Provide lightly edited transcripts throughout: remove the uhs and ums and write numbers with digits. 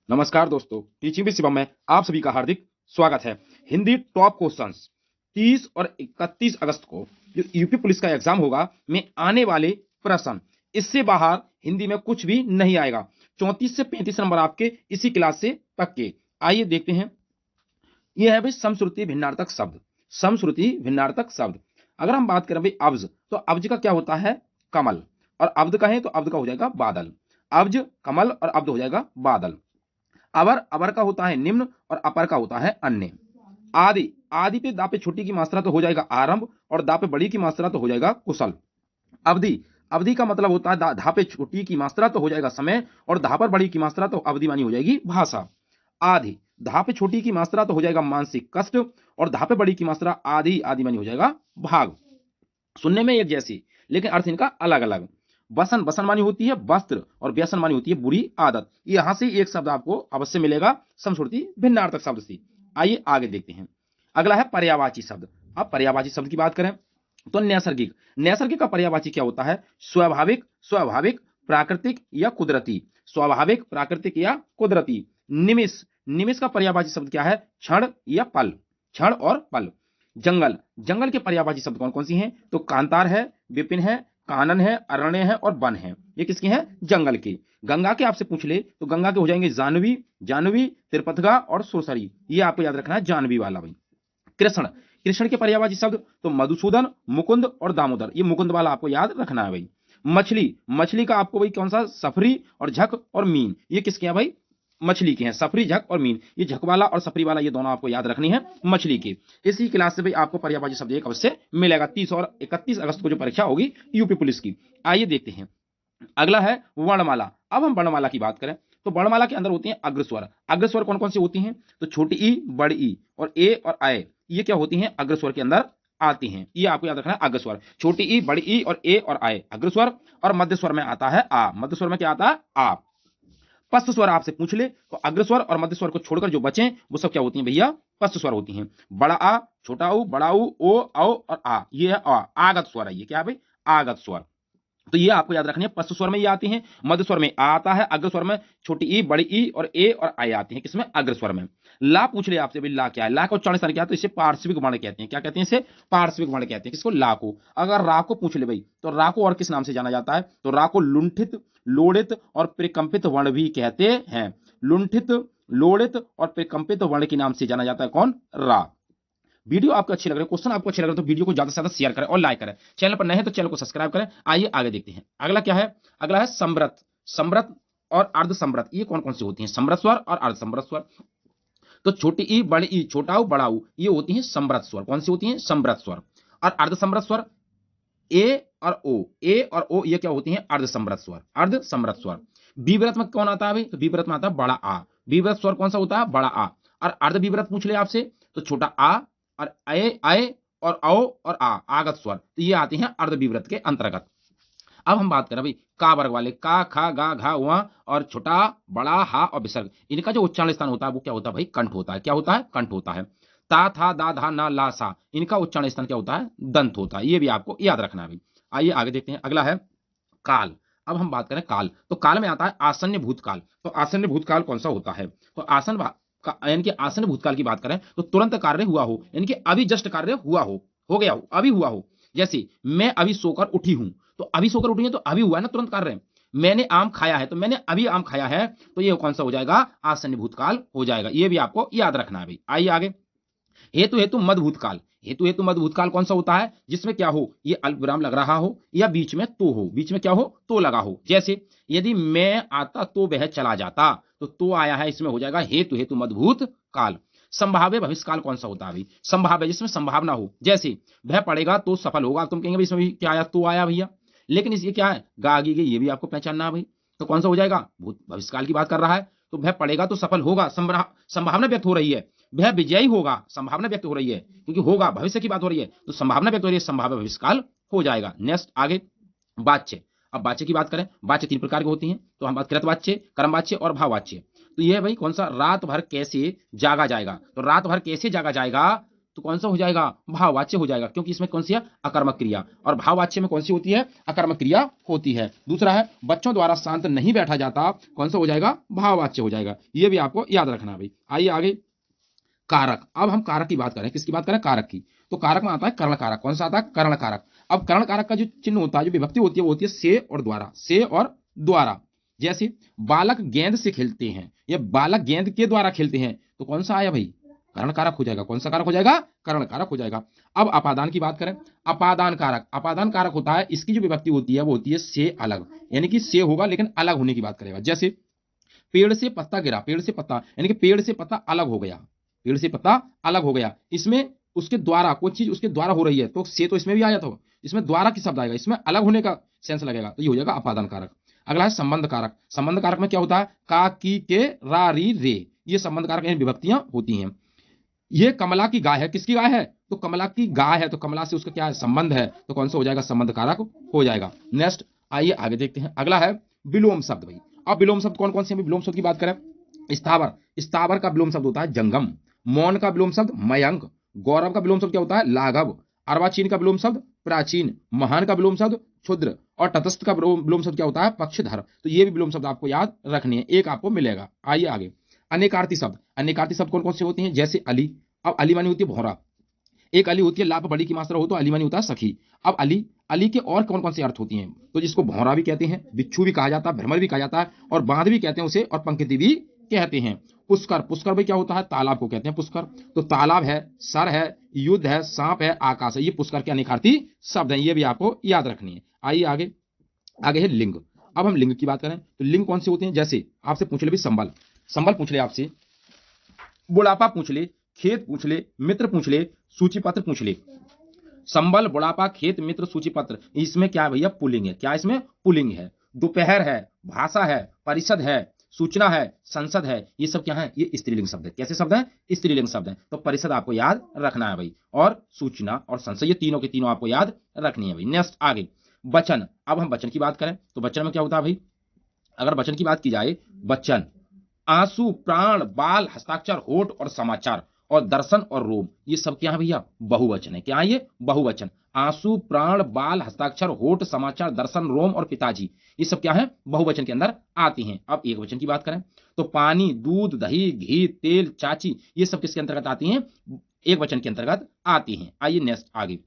नमस्कार दोस्तों, teaching with Shivam में आप सभी का हार्दिक स्वागत है। हिंदी टॉप क्वेश्चंस 30 और 31 अगस्त को जो यूपी पुलिस का एग्जाम होगा में आने वाले प्रश्न, इससे बाहर हिंदी में कुछ भी नहीं आएगा। 34 से 35 नंबर आपके इसी क्लास से पक्के। आइए देखते हैं। यह है भाई समश्रुति भिन्नार्थक शब्द। समश्रुति भिन्नार्थक शब्द अगर हम बात करें भाई अब्ज, तो अब्ज का क्या होता है? कमल। और अब्द कहें तो अब्द का हो जाएगा बादल। अब्ज कमल और अब्द हो जाएगा बादल। अवर अवर का होता है निम्न और अपर का होता है अन्य। आदि आदि पे दा पे छोटी की मात्रा तो हो जाएगा आरंभ और दा पे बड़ी की मात्रा तो हो जाएगा कुशल। अवधि अवधि का मतलब होता है धा पे छोटी की मात्रा तो हो जाएगा समय और धा पर बड़ी की मात्रा तो अवधि मानी हो जाएगी भाषा। आधि धा पे छोटी की मात्रा तो हो जाएगा मानसिक कष्ट और धा पे बड़ी की मात्रा आधि आदि मानी हो जाएगा भाग। सुनने में एक जैसी लेकिन अर्थ इनका अलग अलग। बसन बसन मानी होती है वस्त्र और व्यसन मानी होती है बुरी आदत। यहां से एक शब्द आपको अवश्य मिलेगा समश्रुति भिन्नार्थक शब्द से। आइए आगे देखते हैं। अगला है पर्यायवाची शब्द। अब पर्यायवाची शब्द की बात करें तो नैसर्गिक। नैसर्गिक का पर्यायवाची क्या होता है? स्वाभाविक, स्वाभाविक, प्राकृतिक या कुदरती। स्वाभाविक, प्राकृतिक या कुदरती। निमिष निमिष का पर्यायवाची शब्द क्या है? क्षण या पल। क्षण और पल। जंगल जंगल के पर्यायवाची शब्द कौन कौन सी हैं? तो कांतार है, विपिन है, कानन है, अरण्य है और वन है। ये किसके हैं? जंगल के। गंगा के आपसे पूछ ले तो गंगा के हो जाएंगे जानवी, जानवी, त्रिपथगा और सुरसरी। ये आपको याद रखना है, जानवी वाला भाई। कृष्ण कृष्ण के पर्यायवाची शब्द तो मधुसूदन, मुकुंद और दामोदर। ये मुकुंद वाला आपको याद रखना है भाई। मछली मछली का आपको भाई कौन सा? सफरी और झक और मीन। ये किसके हैं भाई? मछली के हैं। सफरी, झक और मीन। ये झक वाला और सफरी वाला ये दोनों आपको याद रखनी है, मछली के। इसी क्लास से भाई आपको पर्यायवाची शब्द एक अवश्य मिलेगा 30 और 31 अगस्त को जो परीक्षा होगी यूपी पुलिस की। आइए देखते हैं। अगला है वर्णमाला। अब हम वर्णमाला की बात करें तो वर्णमाला के अंदर होती हैं अग्रस्वर। अग्रस्वर कौन कौन सी होती हैं? तो छोटी ई, बड़ी ई और ए और आय, ये क्या होती हैं? अग्रस्वर के अंदर आती हैं। ये आपको याद रखना है। अग्रस्वर छोटी ई, बड़ी ई और ए और आय अग्रस्वर। और मध्य स्वर में आता है आ। मध्य स्वर में क्या आता है? आ। पस्त स्वर आपसे पूछ ले तो अग्रस्वर और मध्य स्वर को छोड़कर जो बचे वो सब क्या होती हैं भैया? पस्त स्वर होती हैं। बड़ा आ, छोटा ऊ, बड़ा ऊ, ओ, औ और आ, ये है आ। आगत स्वर है ये। क्या है भाई? आगत स्वर। तो ये आपको याद रखनी है। पश्च स्वर में ये आती हैं, मध्य स्वर में आ आता है, अग्र स्वर में छोटी ई, बड़ी ई और ए और आई आती हैं। किसमें? अग्र स्वर में। ला पूछ ले आपसे भाई ला क्या है? ला का उच्चारण स्थान क्या है? तो इसे पार्श्विक वर्ण कहते हैं। क्या कहते हैं इसे? पार्श्विक वर्ण कहते हैं। किसको? ला को। अगर रा को पूछ ले भाई तो रा को और किस नाम से जाना जाता है? तो रा को लुंठित, लोड़ित और प्रकंपित वर्ण भी कहते हैं। लुंठित, लोड़ित और प्रकंपित वर्ण के नाम से जाना जाता है कौन? रा। वीडियो आपको अच्छी लग रही है, क्वेश्चन आपको अच्छे लग रहे हैं तो वीडियो को ज्यादा से ज्यादा शेयर करें और लाइक करें। चैनल पर नए हैं तो चैनल को सब्सक्राइब करें। आइए आगे देखते हैं। अगला क्या है? अगला है समृत। समृत और अर्ध समृत, ये कौन कौन सी होती हैं? समृत स्वर और अर्ध समृत स्वर। तो छोटी ई, बड़ी ई, छोटा ऊ, बड़ा ऊ, ये होती हैं समृत स्वर। कौन सी होती हैं? समृत स्वर। और अर्ध समृत स्वर ए और ओ, ए और ओ, ये क्या होती हैं? अर्ध समृत स्वर। अर्ध समृत स्वर। विव्रत में कौन आता है भाई? तो विव्रत में आता है बड़ा आ। विव्रत स्वर कौन सा होता है? बड़ा आ। और अर्ध विव्रत पूछ ले आपसे तो छोटा आ और अय, अय और औ और आ, आगत स्वर। तो ये आते हैं अर्ध विव्रत के अंतर्गत। अब हम बात करें भाई का वर्ग वाले, का, खा, गा, घा, हुआ और छोटा, बड़ा, हा और विसर्ग। इनका जो उच्चारण स्थान होता है वो क्या होता है भाई? कंठ होता है। क्या होता है? कंठ होता है। ता, था, दा, धा, ना, ला, सा, इनका उच्चारण स्थान क्या होता है? दंत होता है। ये भी आपको याद रखना है भाई। आइए आगे देखते हैं। अगला है काल। अब हम बात करें काल, तो काल में आता है आसन्न भूतकाल। तो आसन्न भूतकाल कौन सा होता है? तो यानी कि आसन्न भूतकाल की बात करें तो तुरंत कार्य हुआ हो, यानी कि अभी जस्ट कार्य हुआ हो गया हो, अभी हुआ हो। जैसे मैं अभी सोकर उठी हूं, तो अभी सोकर उठी है तो अभी हुआ है ना, तुरंत कार्य। मैंने आम खाया है तो मैंने अभी आम खाया है, तो ये कौन सा हो जाएगा? आसन्न भूतकाल हो जाएगा। ये भी आपको याद रखना है भाई। आइए आगे। हेतु हेतु मद भूतकाल। हेतु हेतु मद भूतकाल कौन सा होता है? जिसमें क्या हो? ये अल्प विराम लग रहा हो या बीच में तो हो। बीच में क्या हो? तो लगा हो। जैसे यदि मैं आता तो वह चला जाता, तो आया है, इसमें हो जाएगा हेतु हेतु मद भूतकाल। संभाव्य भविष्यकाल कौन सा होता है भाई? संभाव्य जिसमें संभावना हो। जैसे वह पढ़ेगा तो सफल होगा। तुम कहेंगे भाई इसमें भी क्या आया? तो आया भैया, लेकिन इस ये क्या है? गा आगे गई, ये भी आपको पहचानना है भाई। तो कौन सा हो जाएगा? भूत भविष्यकाल की बात कर रहा है, तो वह पढ़ेगा तो सफल होगा, संभावना व्यक्त हो रही है। वह विजयी होगा, संभावना व्यक्त हो रही है, क्योंकि होगा भविष्य की बात हो रही है, तो संभावना व्यक्त हो रही है, संभाव्य भविष्यकाल हो जाएगा। नेक्स्ट आगे वाच्य। अब वाच्य की बात करें, वाच्य 3 प्रकार की होती हैं। तो हम बात कृतवाच्य, कर्मवाच्य और भाववाच्य। तो ये भाई कौन सा? रात भर कैसे जागा जाएगा। तो रात भर कैसे जागा जाएगा, तो कौन सा हो जाएगा, भाववाच्य हो जाएगा, क्योंकि इसमें कौन सी है, अकर्मक क्रिया, और भाववाच्य में कौन सी होती है, अकर्मक क्रिया होती है। दूसरा है बच्चों द्वारा शांत नहीं बैठा जाता, कौन सा हो जाएगा, भाववाच्य हो जाएगा, ये भी आपको याद रखना भाई। आइए आगे, कारक। अब हम कारक की बात करें, किसकी बात करें, कारक की। तो कारक में आता है कर्ण कारक, कौन सा आता है, कर्ण कारक। अब कर्ण कारक का जो चिन्ह होता है, जो विभक्ति होती है, वो होती है से और द्वारा, से और द्वारा। जैसे बालक गेंद से खेलते हैं, या बालक गेंद के द्वारा खेलते हैं, तो कौन सा आया भाई, कर्ण कारक हो जाएगा, कौन सा कारक हो जाएगा, कर्ण कारक हो जाएगा। अब अपादान की बात करें, अपादान कारक, अपादान कारक होता है, इसकी जो विभक्ति होती है वो होती है से अलग, यानी कि से होगा लेकिन अलग होने की बात करेगा। जैसे पेड़ से पत्ता गिरा, पेड़ से पत्ता, यानी कि पेड़ से पत्ता अलग हो गया, पेड़ से पत्ता अलग हो गया, इसमें उसके द्वारा कोई चीज उसके द्वारा हो रही है, तो से तो इसमें भी आ जाता हो, इसमें द्वारा की शब्द आएगा, इसमें अलग होने का सेंस लगेगा, तो ये हो जाएगा अपादान कारक। अगला है संबंध कारक। संबंध कारक में क्या होता है, का, की, के, रा, री, रे, ये संबंध कारक विभक्तियां होती हैं। ये कमला की गाय है, किसकी गाय है, तो कमला की गाय है, तो कमला से उसका क्या है, संबंध है, तो कौन सा हो जाएगा, संबंध कारक हो जाएगा। नेक्स्ट आइए आगे देखते हैं, अगला है विलोम शब्द भाई। अब विलोम शब्द कौन कौन से, विलोम शब्द की बात करें, स्थावर, स्थावर का विलोम शब्द होता है जंगम। मौन का विलोम शब्द मयंक। गौरव का विलोम शब्द क्या होता है, लाघव। अर्वाचीन का विलोम शब्द प्राचीन। महान का विलोम शब्द क्षुद्र। और तटस्थ का विलोम शब्द क्या होता है, पक्षधर। तो ये भी विलोम शब्द आपको याद रखनी है, एक आपको मिलेगा। आइए आगे, अनेकार्थी शब्द। अनेकार्थी शब्द कौन कौन से होते हैं, जैसे अली। अब अली मानी होती है भौरा, एक अली होती है लाभ बड़ी की मात्रा हो तो अली मानी होता है सखी। अब अली, अली के और कौन कौन से अर्थ होती हैं, तो जिसको भौरा भी कहते हैं, बिच्छू भी कहा जाता है, भ्रमर भी कहा जाता है, और बांध भी कहते हैं उसे, और पंक्ति भी कहते हैं। पुष्कर, पुष्कर भी क्या होता है, तालाब को कहते हैं पुष्कर। तो तालाब है, सर है, युद्ध है, सांप है, आकाश है, ये पुष्कर के अनेकार्थी शब्द हैं, ये भी आपको याद रखनी है। आइए आगे, आगे है लिंग। अब हम लिंग की बात करें तो लिंग कौन से होते हैं, जैसे आपसे पूछ ले भी संबल, संबल पूछ ले आपसे, बुढ़ापा पूछ ले, खेत पूछ ले, मित्र पूछ ले, सूची पत्र पूछ ले। संबल, बुढ़ापा, खेत, मित्र, सूची पत्र, इसमें क्या है भैया, पुलिंग है। क्या इसमें, पुलिंग है। दोपहर है, भाषा है, परिषद है, सूचना है, संसद है, ये सब क्या है, ये स्त्रीलिंग शब्द है। कैसे शब्द है, स्त्रीलिंग शब्द है। तो परिषद आपको याद रखना है भाई, और सूचना और संसद, ये तीनों के तीनों आपको याद रखनी है भाई। नेक्स्ट आगे, वचन। अब हम वचन की बात करें तो वचन में क्या होता है भाई, अगर वचन की बात की जाए, वचन आंसू, प्राण, बाल, हस्ताक्षर, होठ और समाचार, और दर्शन और रोम, ये सब क्या है भैया, बहुवचन है। क्या है ये, बहुवचन। आंसू, प्राण, बाल, हस्ताक्षर, होठ, समाचार, दर्शन, रोम और पिताजी, ये सब क्या है, बहुवचन के अंदर आती हैं। अब एक वचन की बात करें तो पानी, दूध, दही, घी, तेल, चाची, ये सब किसके अंतर्गत आती हैं, एक वचन के अंतर्गत आती हैं। आइए नेक्स्ट आगे,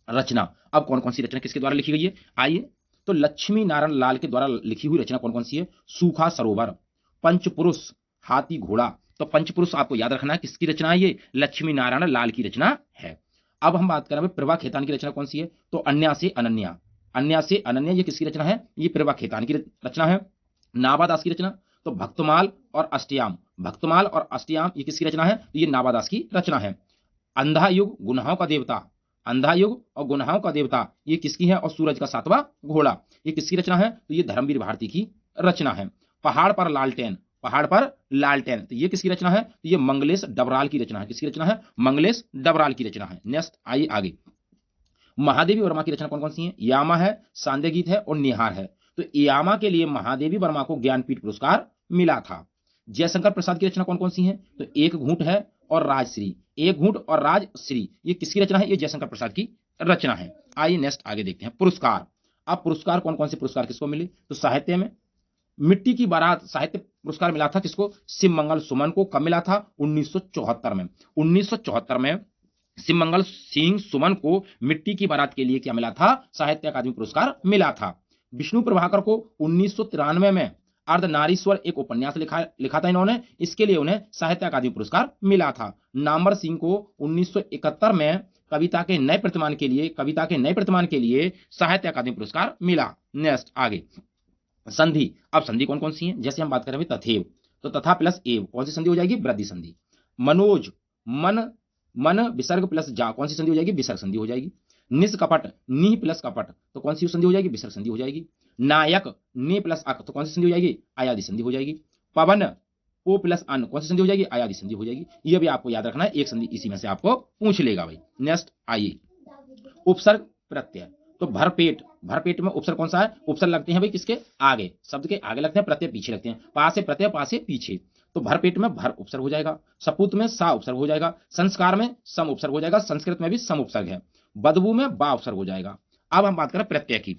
रचना। अब कौन कौन सी रचना किसके द्वारा लिखी गई है, आइए तो लक्ष्मी नारायण लाल के द्वारा लिखी हुई रचना कौन कौन सी है, सूखा सरोवर, पंचपुरुष, हाथी घोड़ा। तो पंचपुरुष आपको याद रखना है, किसकी रचना है, ये लक्ष्मी नारायण लाल की रचना है। अब हम बात करें प्रभा खेतान की रचना कौन सी है, तो अन्या से अनन्या, अन्या से अनन्या, ये किसकी रचना है, ये प्रभा खेतान की रचना है। नाबादास की रचना, तो भक्तमाल और अष्टयाम, भक्तमाल और अष्टयाम, ये किसकी रचना है, तो ये नाबादास की रचना है। अंधा युग, गुनाहों का देवता, अंधा युग और गुनाहों का देवता, ये किसकी है, और सूरज का सातवां घोड़ा, ये किसकी रचना है, तो ये धर्मवीर भारती की रचना है। पहाड़ पर लालटेन, पहाड़ पर लालटेन, तो ये किसकी रचना है, तो ये मंगलेश डबराल की रचना है। किसकी रचना है, मंगलेश डबराल की रचना है। नेक्स्ट आइए आगे, महादेवी वर्मा की रचना कौन कौन सी है, यामा है, सांदे गीत है और निहार है। तो यामा के लिए महादेवी वर्मा को ज्ञानपीठ पुरस्कार मिला था। जयशंकर प्रसाद की रचना कौन कौन सी है, तो एक घूंट है और राजश्री, एक घूंट और राजश्री, ये किसकी रचना है, ये जयशंकर प्रसाद की रचना है। आइए नेक्स्ट आगे देखते हैं, पुरस्कार। अब पुरस्कार कौन कौन से पुरस्कार किसको मिले, तो साहित्य में मिट्टी की बारात साहित्य पुरस्कार मिला था किसको, शिव मंगल सुमन को। कब मिला था, 1974 में। 1974 में शिव मंगल सिंह सुमन को मिट्टी की बारात के लिए क्या मिला था, साहित्य अकादमी पुरस्कार मिला था। विष्णु प्रभाकर को 1993 में अर्धनारीश्वर एक उपन्यास लिखा था इन्होंने, इसके लिए उन्हें साहित्य अकादमी पुरस्कार मिला था। नामवर सिंह को 1971 में कविता के नए प्रतिमान के लिए साहित्य अकादमी पुरस्कार मिला। नेक्स्ट आगे, संधि। अब संधि कौन कौन सी है, जैसे हम बात करें तथेव, तो तथा प्लस एव, कौन सी संधि हो जाएगी, वृद्धि संधि। मनोज, मन, मन विसर्ग प्लस जा, कौन सी संधि हो जाएगी, विसर्ग संधि हो जाएगी। निष्कपट, नी प्लस कपट, तो कौन सी संधि हो जाएगी, विसर्ग संधि हो जाएगी। नायक, ने प्लस अक, तो कौन सी संधि हो जाएगी, आयादि संधि हो जाएगी। पवन, ओ प्लस अन, कौन सी संधि हो जाएगी, आयादि संधि हो जाएगी। ये भी आपको याद रखना है, एक संधि इसी में से आपको पूछ लेगा भाई। नेक्स्ट आइए, उपसर्ग प्रत्यय। तो भरपेट, भरपेट में उपसर्ग कौन सा है, उपसर्ग लगते हैं भाई किसके आगे, शब्द के आगे लगते हैं, प्रत्यय पीछे लगते हैं। पा से प्रत्यय, पा से पीछे। तो भरपेट में भर उपसर्ग हो जाएगा, सपूत में सा उपसर्ग हो जाएगा, संस्कार में सम उपसर्ग हो जाएगा, संस्कृत में भी सम उपसर्ग है, बदबू में बा उपसर्ग हो जाएगा। अब हम बात करें प्रत्यय की,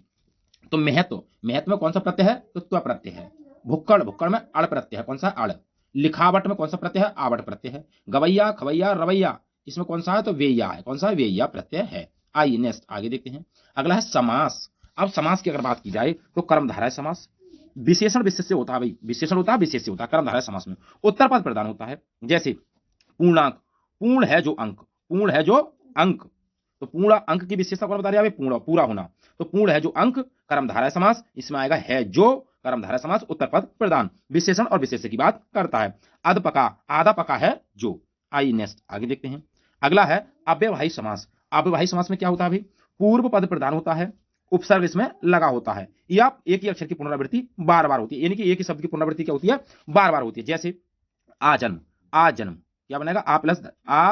तो महत्व, महत्व में कौन सा प्रत्यय है, तो त्व प्रत्यय है। भुक्कड़, भुक्कड़ में अड़ प्रत्यय है, कौन सा अड़। लिखावट में कौन सा प्रत्यय है, आवट प्रत्यय है। गवैया, खवैया, रवैया, इसमें कौन सा है, तो वेया है, कौन सा है, वेया प्रत्यय है। आइए नेक्स्ट आगे देखते हैं। अगला है समास। अब समास की अगर बात की जाए तो कर्मधारय समास, विशेषण विशेष्य होता है भाई, विशेषण होता है विशेष्य होता है कर्मधारय समास में। उत्तर पद प्रदान होता है, जैसे पूर्णांक, पूर्ण है जो अंक, पूर्ण है जो अंक, तो पूर्ण अंक की विशेषता कौन बता रही है, पूर्ण पूरा होना, तो पूर्ण है जो अंक कर्मधारय समास, इसमें आएगा है जो कर्मधारय समास, उत्तर पद प्रदान, विशेषण और विशेष्य की बात करता है। अधपका, आधा पका है जो। आइए नेक्स्ट आगे देखते हैं। अगला है अव्यवहाई समास। अव्यवहाई समास में क्या होता है भाई, पूर्व पद प्रदान होता है, उपसर्ग इसमें लगा होता है, या एक ही अक्षर की पुनरावृत्ति बार बार होती है, यानी कि एक ही शब्द की पुनरावृत्ति क्या होती है, बार बार होती है। जैसे आजन्म, आजन्म क्या बनेगा, आ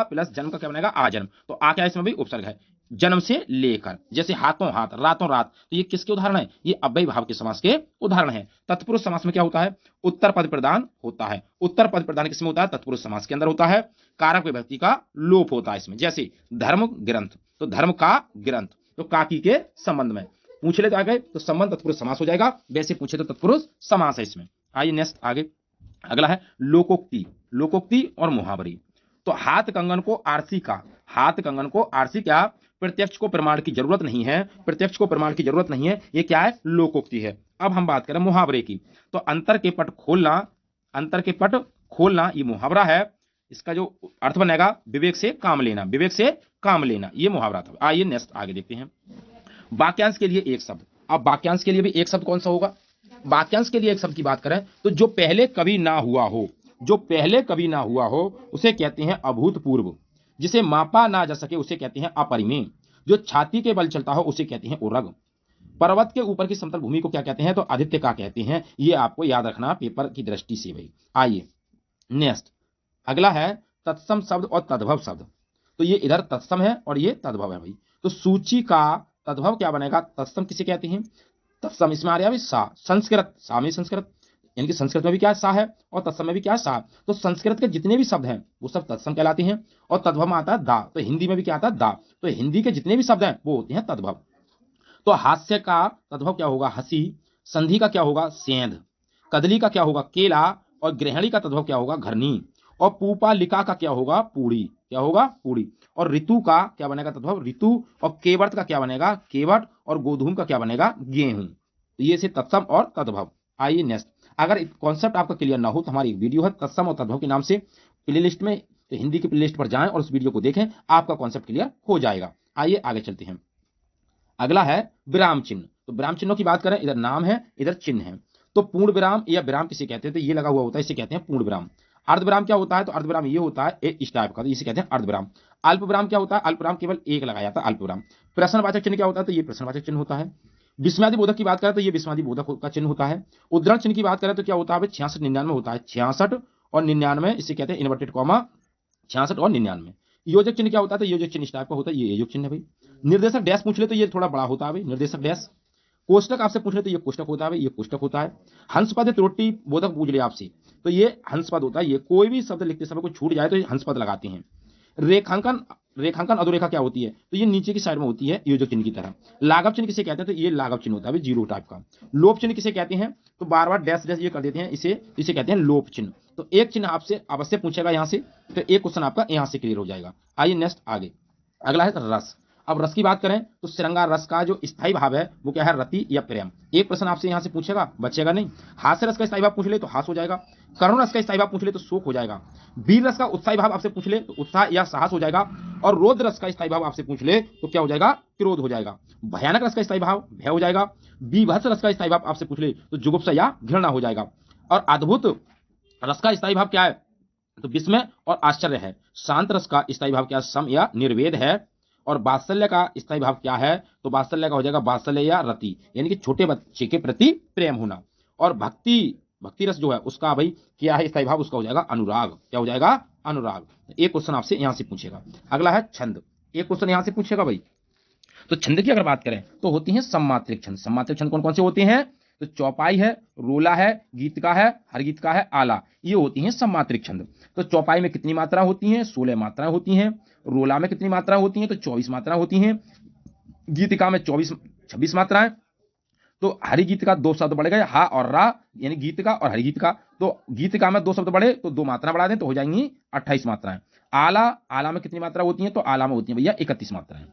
प्लस जन्म का क्या बनेगा, आजन्म, तो आ क्या इसमें भी उपसर्ग है, जन्म से लेकर। जैसे हाथों हाथ, रातों रात, तो ये किसके उदाहरण है, ये अव्ययी भाव के समास के उदाहरण है। तत्पुरुष समास में क्या होता है, उत्तर पद प्रदान होता है, उत्तर पद प्रदान किसमें होता है, तत्पुरुष समास के अंदर होता है। कारक विभक्ति का लोप होता है इसमें, जैसे धर्म ग्रंथ, तो धर्म का ग्रंथ, तो काकी के संबंध में पूछ ले तो आ गए तो संबंध तत्पुरुष समास हो जाएगा, वैसे पूछे तो तत्पुरुष समास है इसमें। आइए नेक्स्ट आगे। अगला है लोकोक्ति, लोकोक्ति और मुहावरे। तो हाथ कंगन को आरसी का, हाथ कंगन को आरसी क्या, प्रत्यक्ष को प्रमाण की जरूरत नहीं है, प्रत्यक्ष को प्रमाण की जरूरत नहीं है, ये क्या है, लोकोक्ति है। अब हम बात करें मुहावरे की, तो अंतर के पट खोलना, अंतर के पट खोलना ये मुहावरा है, इसका जो अर्थ बनेगा विवेक से काम लेना, विवेक से काम लेना, ये मुहावरा था। आइए नेक्स्ट आगे देखते हैं। वाक्यांश के लिए एक शब्द, अब वाक्यांश के लिए भी एक शब्द कौन सा होगा, वाक्यांश के लिए एक शब्द की बात करें तो जो पहले कभी ना हुआ हो, जो पहले कभी ना हुआ हो उसे कहते हैं अभूतपूर्व, जिसे मापा ना जा सके उसे कहते हैं अपरिमेय, जो छाती के बल चलता हो उसे कहते हैं उरग, पर्वत के ऊपर की समतल भूमि को क्या कहते हैं, तो आदित्य का कहते हैं। ये आपको याद रखना पेपर की दृष्टि से भाई। आइए नेक्स्ट अगला है तत्सम शब्द और तद्भव शब्द, तो ये इधर तत्सम है और ये तद्भव है भाई। तो सूची का तद्भव क्या बनेगा, तत्सम किसे कहते हैं, तत्सम इसमें आ रहा है सा, संस्कृत, सा में संस्कृत, यानी कि संस्कृत में भी क्या सा है और तत्सम में भी क्या है सा, तो संस्कृत के जितने भी शब्द हैं वो सब तत्सम कहलाते हैं। और तद्भव में आता है दा, तो हिंदी में भी क्या आता है दा, तो हिंदी के जितने भी शब्द हैं वो होते हैं तद्भव। तो हास्य का तद्भव क्या होगा, हंसी, संधि का क्या होगा, सेंध, कदली का क्या होगा, केला, और गृहिणी का तद्भव क्या होगा, घरनी, और पूपालिका का क्या होगा, पूड़ी, क्या होगा, पूड़ी, और ऋतु का क्या बनेगा तद्भव, ऋतु, और केवट का क्या बनेगा, केवट, और गोधूम का क्या बनेगा, गेहूं। तो ये से तत्सम और तद्भव। आइए नेक्स्ट, अगर कॉन्सेप्ट आपका क्लियर ना हो तो हमारी वीडियो है तत्सम और तद्भव के नाम से प्ले लिस्ट में, तो हिंदी की प्ले लिस्ट पर जाएं और उस वीडियो को देखें, आपका कॉन्सेप्ट क्लियर हो जाएगा। आइए आगे चलते हैं। अगला है विराम चिन्ह, तो विराम चिन्हों की बात करें, इधर नाम है इधर चिन्ह है, तो पूर्ण विराम या विराम किसे कहते हैं, तो ये लगा हुआ होता है इसे कहते हैं पूर्ण विराम। अर्धविराम क्या होता है, तो अर्धविराम ये होता है इस टाइप का, तो इसे कहते हैं अर्धविराम। अल्पविराम क्या होता है, अल्पविराम केवल एक लगाया जाता है अल्पविराम। प्रश्नवाचक चिन्ह क्या होता है, तो ये प्रश्नवाचक चिन्ह होता है। विस्मयादि बोधक की बात करें तो ये विस्मयादि बोधक का चिन्ह होता है। उद्धरण चिन्ह की बात करें तो क्या होता है, 66 99 होता है, 66 और 99 इसे कहते हैं इन्वर्टेड कॉमा, 66 और 99। योजक चिन्ह क्या होता है, तो योजक चिन्ह इस टाइप का होता है, ये योजक चिन्ह है भाई। निर्देशक डैश पूछ ले तो ये थोड़ा बड़ा होता है भाई, निर्देशक डैश। कोष्टक आपसे पूछ ले तो ये कोष्टक होता है भाई, ये कोष्टक होता है। हंसपद त्रुटि बोधक पूछ ले आपसे तो ये हंसपद होता है, ये कोई भी शब्द लिखते समय कोई छूट जाए तो ये हंसपद लगाते हैं। रेखांकन, रेखांकन अधोरेखा क्या होती है, तो ये नीचे की साइड में होती है योजक चिन्ह की तरह। लाघव चिन्ह किसे कहते हैं, तो ये लाघव चिन्ह होता है जीरो टाइप का। लोप चिन्ह किसे कहते हैं, तो बार बार डैश डैश ये कर देते हैं, इसे कहते हैं लोप चिन्ह। तो एक चिन्ह आपसे अवश्य पूछेगा यहाँ से, तो एक क्वेश्चन आपका यहाँ से क्लियर हो जाएगा। आइए नेक्स्ट आगे। अगला है रस। अब रस की बात करें तो श्रृंगार रस का जो स्थायी भाव है वो क्या है, रति या प्रेम। एक प्रश्न आपसे यहाँ से पूछेगा, बचेगा नहीं। हास्य रस का स्थायी भाव पूछ ले तो हास हो जाएगा, करुण रस का स्थायी भाव पूछ ले तो शोक हो जाएगा, वीर रस का उत्साही भाव आपसे पूछ ले तो उत्साह या साहस हो जाएगा, और रोध रस का स्थायी भाव आपसे पूछ ले तो क्या हो जाएगा, क्रोध हो जाएगा। भयानक रस का स्थायी भाव भय हो जाएगा, बीभत्स रस का स्थायी भाव आपसे पूछ ले तो जुगुप्सा या घृणा हो जाएगा, और अद्भुत रस का स्थायी भाव क्या है, तो विस्मय और आश्चर्य है। शांत रस का स्थायी भाव क्या, सम या निर्वेद है, और वात्सल्य का स्थायी भाव क्या है, तो वात्सल्य का हो जाएगा वात्सल्य या रति, यानी कि छोटे बच्चे के प्रति प्रेम होना। और भक्ति रस जो है उसका भाई क्या है स्थायी भाव, उसका हो जाएगा अनुराग, क्या हो जाएगा, अनुराग। एक क्वेश्चन आपसे यहां से पूछेगा। अगला है छंद, एक क्वेश्चन यहां से पूछेगा भाई। तो छंद की अगर बात करें तो होती है सम्मात्रिक छंद। सम्मात्रिक छंद कौन कौन से होते हैं, तो चौपाई है, रोला है, गीतिका है, हर गीतिका है, आला, ये होती हैं सममात्रिक छंद। तो चौपाई में कितनी मात्रा होती हैं? 16 मात्राएं होती हैं। रोला में कितनी मात्रा होती हैं? तो 24 मात्राएं होती हैं। गीतिका में 26 मात्राएं। तो हरि गीतिका 2 शब्द बढ़ गए, हा और रा, यानी गीतिका और हरि गीतिका। तो गीतिका में 2 शब्द बढ़े तो 2 मात्रा बढ़ा दें तो हो जाएंगी 28 मात्राएं। आला, आला में कितनी मात्रा होती है? तो आला में होती है भैया 31 मात्राएं।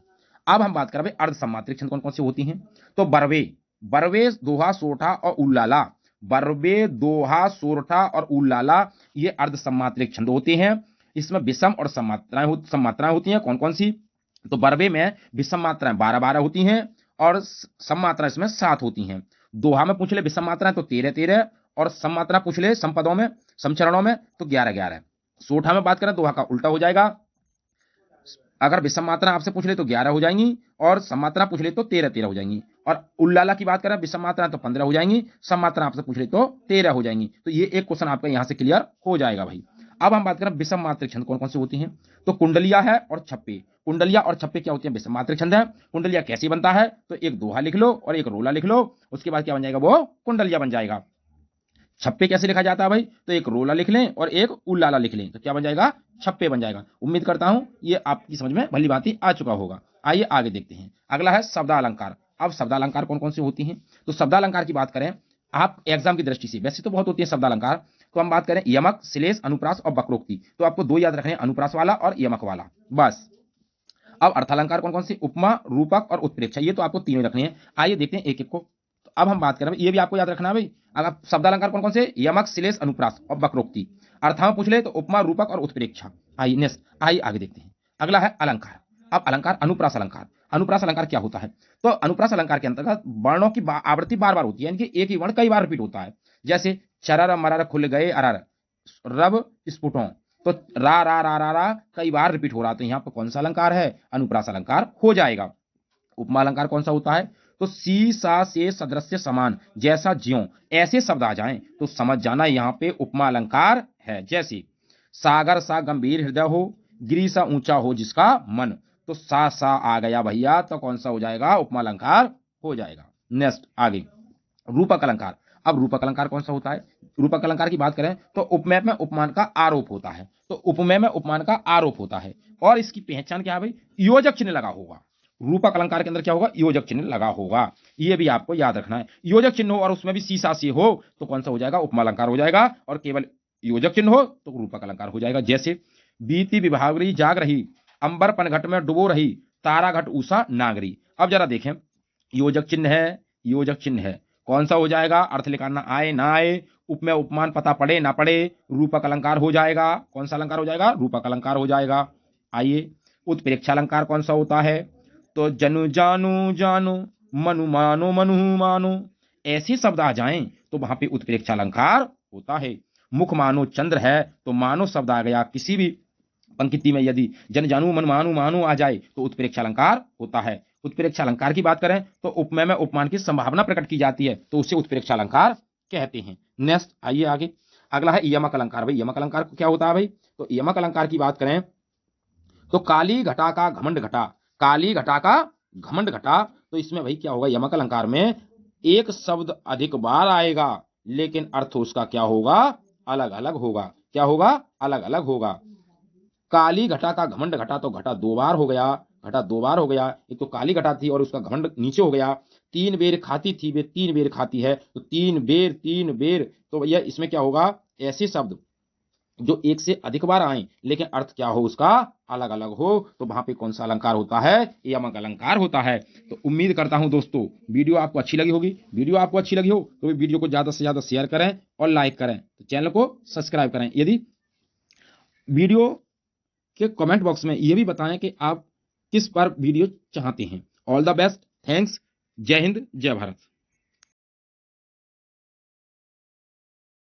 अब हम बात करें भाई अर्ध सम्मात्रिक छंद कौन कौन सी होती हैं। तो बरवे, बरवे, दोहा, सोरठा और उल्लाला, बरवे, दोहा, सोरठा और उल्लाला, ये अर्ध सम्मात्रिक छंद होते हैं। इसमें विषम और सम्मात्राएं होती हैं। कौन कौन सी? तो बरवे में विषम मात्राएं 12-12 होती हैं और सम मात्रा इसमें 7 होती हैं। दोहा में पूछ ले विषम मात्राएं तो 13-13 और सम मात्रा पूछ ले संपदों में, समचरणों में तो 11-11। सोठा में बात करें दोहा का उल्टा हो जाएगा। अगर विषम मात्रा आपसे पूछ ले तो 11 हो जाएंगी और सम मात्रा पूछ ले तो 13-13 हो जाएंगी। और उल्लाला की बात करें विषम मात्रा तो 15 हो जाएंगी, सम मात्रा आपसे पूछ ले तो 13 हो जाएंगी। तो ये एक क्वेश्चन आपका यहां से क्लियर हो जाएगा भाई। अब हम बात करें विषम मात्रिक छंद कौन कौन से होती हैं। तो कुंडलिया है और छप्पे। कुंडलिया और छप्पे क्या होती है? विषम मात्रिक छंद है। कुंडलिया कैसे बनता है? तो एक दोहा लिख लो और एक रोला लिख लो, उसके बाद क्या बन जाएगा? वो कुंडलिया बन जाएगा। छप्पे कैसे लिखा जाता है भाई? तो एक रोला लिख लें और एक उल्लाला लिख लें तो क्या बन जाएगा? छप्पे बन जाएगा। उम्मीद करता हूं ये आपकी समझ में भली भांति आ चुका होगा। आइए आगे देखते हैं। अगला है शब्दालंकार। अब शब्दालंकार कौन कौन सी होती हैं? तो शब्दालंकार की बात करें आप एग्जाम की दृष्टि से, वैसे तो बहुत होती है शब्दालंकार, तो हम बात करें यमक, श्लेष, अनुप्रास और वक्रोक्ति। तो आपको 2 याद रखने हैं, अनुप्रास वाला और यमक वाला, बस। अब अर्थालंकार कौन कौन सी? उपमा, रूपक और उत्प्रेक्षा, ये तो आपको तीनों रखने हैं। आइए देखते हैं एक एक को। तो अब हम बात करें, ये भी आपको याद रखना है भाई। अगर शब्दालंकार कौन कौन से? यमक, श्लेष, अनुप्रास और वक्रोक्ति। अर्थां पूछ ले तो उपमा, रूपक और उत्प्रेक्षा। आइए नेक्स्ट, आइए आगे देखते हैं। अगला है अलंकार। अब अलंकार, अनुप्रास अलंकार। अनुप्रास अलंकार क्या होता है? तो अनुप्रास अलंकार के अंतर्गत वर्णों की आवृत्ति बार बार होती है, यानी कि एक ही वर्ण कई बार रिपीट होता है। जैसे चरर, मरर, खुल गए, अरर, रब, स्फुटों। तो रा रा रा रा रा कई बार रिपीट हो रहा है, तो यहां पर कौन सा अलंकार है? अनुप्रास अलंकार हो जाएगा। उपमा अलंकार कौन सा होता है? तो सी, सा, से, सदृश्य, समान, जैसा, ज्यों, ऐसे शब्द आ जाएं तो समझ जाना यहां पे उपमा अलंकार है। जैसे सागर सा गंभीर हृदय हो, गिरी सा ऊंचा हो जिसका मन, तो सा आ गया भैया, तो कौन सा हो जाएगा? उपमा अलंकार हो जाएगा। नेक्स्ट आगे, रूपक अलंकार। अब रूपक अलंकार कौन सा होता है? रूपक अलंकार की बात करें तो उपमेय में उपमान का आरोप होता है। तो उपमेय में उपमान का आरोप होता है और इसकी पहचान क्या है भाई? योजक चिन्ह लगा होगा। रूपक अलंकार के अंदर क्या होगा? योजक चिन्ह लगा होगा, ये भी आपको याद रखना है। योजक चिन्ह हो और उसमें भी सीसा सी हो तो कौन सा हो जाएगा? उपमा अलंकार हो जाएगा। और केवल योजक चिन्ह हो तो रूपक अलंकार हो जाएगा। जैसे बीती विभावरी जाग रही, अंबर पनघट में डुबो रही, तारा घट ऊषा नागरी। अब जरा देखें, योजक चिन्ह है, योजक चिन्ह है, कौन सा हो जाएगा? अर्थ लिखाना आए ना आए, उपमेय उपमान पता पड़े ना पड़े, रूपक अलंकार हो जाएगा। कौन सा अलंकार हो जाएगा? रूपक अलंकार हो जाएगा। आइए, उत्प्रेक्षा अलंकार कौन सा होता है? तो जनु जानू जानू, मनु मानो मनु मानो, ऐसे शब्द आ जाएं तो वहां पे उत्प्रेक्षा अलंकार होता है। मुख मानो चंद्र है तो मानो शब्द आ गया, किसी भी पंक्ति में यदि जन जानू मन मानू मानो आ जाए तो उत्प्रेक्षा अलंकार होता है। उत्प्रेक्षा अलंकार की बात करें तो उपमेय में उपमान की संभावना प्रकट की जाती है तो उसे उत्प्रेक्षा अलंकार कहते हैं। नेक्स्ट आइए आगे, अगला है यमक अलंकार। भाई यमक अलंकार क्या होता है भाई? तो यमक अलंकार की बात करें तो काली घटा का घमंड घटा, काली घटा का घमंड घटा, तो इसमें भाई क्या होगा? यमक अलंकार में एक शब्द अधिक बार आएगा लेकिन अर्थ उसका क्या होगा? अलग अलग होगा। क्या होगा? अलग अलग होगा। काली घटा का घमंड घटा, तो घटा 2 बार हो गया, घटा 2 बार हो गया। एक तो काली घटा थी और उसका घमंड नीचे हो गया। 3 बेर खाती थी वे 3 बेर खाती है, तो 3 बेर 3 बेर, तो भैया इसमें क्या होगा? ऐसे शब्द जो एक से अधिक बार आए लेकिन अर्थ क्या हो उसका? अलग अलग हो, तो वहां पे कौन सा अलंकार होता है? यमक अलंकार होता है। तो उम्मीद करता हूं दोस्तों वीडियो आपको अच्छी लगी होगी। वीडियो आपको अच्छी लगी हो तो वीडियो को ज्यादा से ज्यादा शेयर करें और लाइक करें, तो चैनल को सब्सक्राइब करें। यदि वीडियो के कमेंट बॉक्स में ये भी बताएं कि आप किस पर वीडियो चाहते हैं। ऑल द बेस्ट, थैंक्स, जय हिंद, जय भारत।